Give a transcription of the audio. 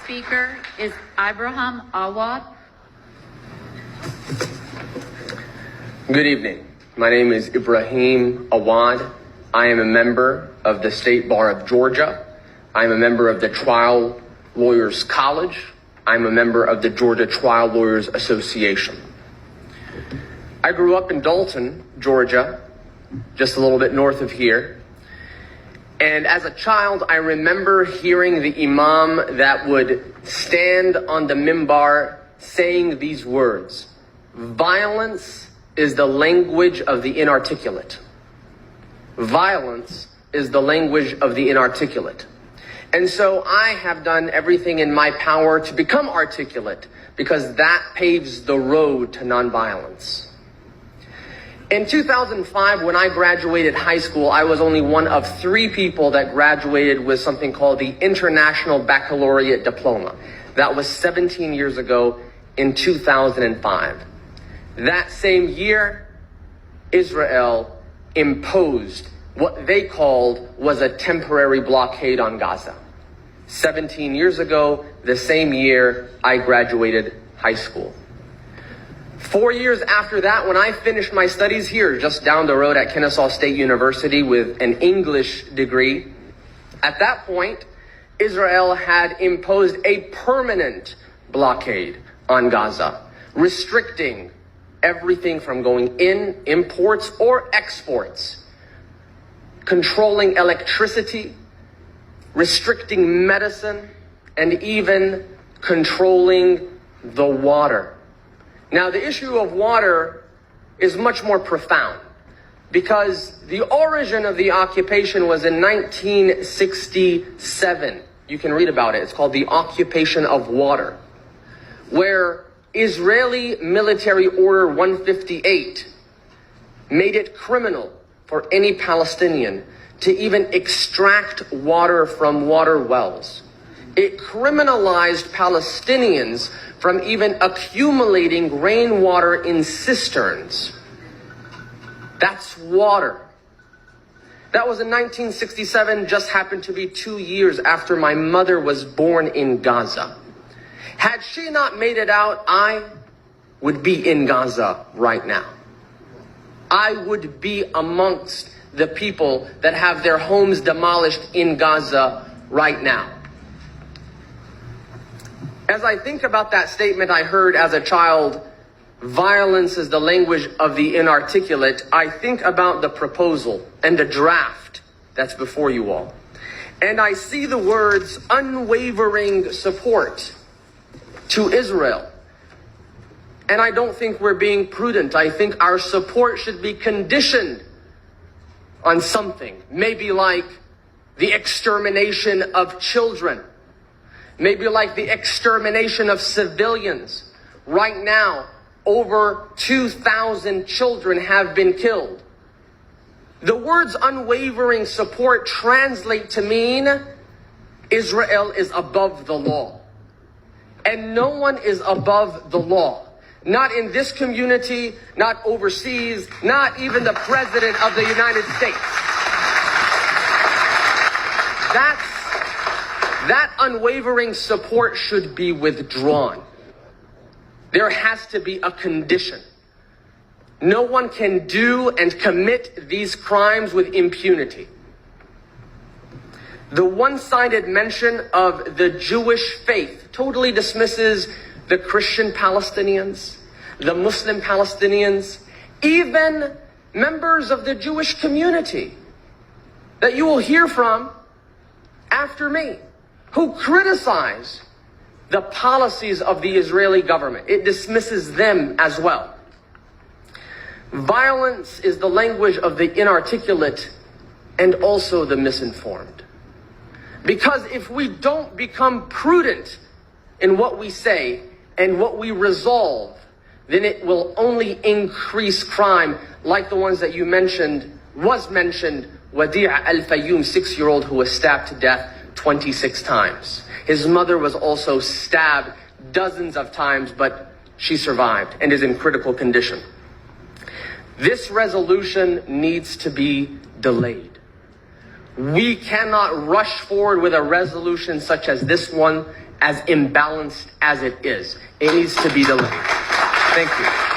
speaker is Ibrahim Awad. Good evening. My name is Ibrahim Awad. I am a member of the State Bar of Georgia. I am a member of the Trial Lawyers College. I'm a member of the Georgia Trial Lawyers Association. I grew up in Dalton, Georgia, just a little bit north of here. And as a child, I remember hearing the imam that would stand on the mimbar saying these words: violence is the language of the inarticulate. Violence is the language of the inarticulate. And so I have done everything in my power to become articulate, because that paves the road to nonviolence. In 2005, when I graduated high school, I was only one of 3 people that graduated with something called the International Baccalaureate Diploma. That was 17 years ago in 2005. That same year, Israel imposed what they called was a temporary blockade on Gaza. 17 years ago, the same year I graduated high school. 4 years after that, when I finished my studies here, just down the road at Kennesaw State University with an English degree, at that point, Israel had imposed a permanent blockade on Gaza, restricting everything from going in, imports or exports, controlling electricity, restricting medicine, and even controlling the water. Now, the issue of water is much more profound, because the origin of the occupation was in 1967. You can read about it. It's called the Occupation of Water, where Israeli Military Order 158 made it criminal for any Palestinian to even extract water from water wells. It criminalized Palestinians from even accumulating rainwater in cisterns. That's water. That was in 1967, just happened to be 2 years after my mother was born in Gaza. Had she not made it out, I would be in Gaza right now. I would be amongst the people that have their homes demolished in Gaza right now. As I think about that statement I heard as a child, violence is the language of the inarticulate, I think about the proposal and the draft that's before you all. And I see the words unwavering support to Israel. And I don't think we're being prudent. I think our support should be conditioned on something, maybe like the extermination of children. Maybe like the extermination of civilians. Right now, over 2,000 children have been killed. The words unwavering support translate to mean Israel is above the law. And no one is above the law. Not in this community, not overseas, not even the President of the United States. That unwavering support should be withdrawn. There has to be a condition. No one can do and commit these crimes with impunity. The one-sided mention of the Jewish faith totally dismisses the Christian Palestinians, the Muslim Palestinians, even members of the Jewish community that you will hear from after me, who criticize the policies of the Israeli government. It dismisses them as well. Violence is the language of the inarticulate and also the misinformed. Because if we don't become prudent in what we say and what we resolve, then it will only increase crime like the ones that you mentioned, Wadi' al-Fayoum, 6-year-old who was stabbed to death 26 times. His mother was also stabbed dozens of times, but she survived and is in critical condition. This resolution needs to be delayed. We cannot rush forward with a resolution such as this one as imbalanced as it is. It needs to be delayed. Thank you.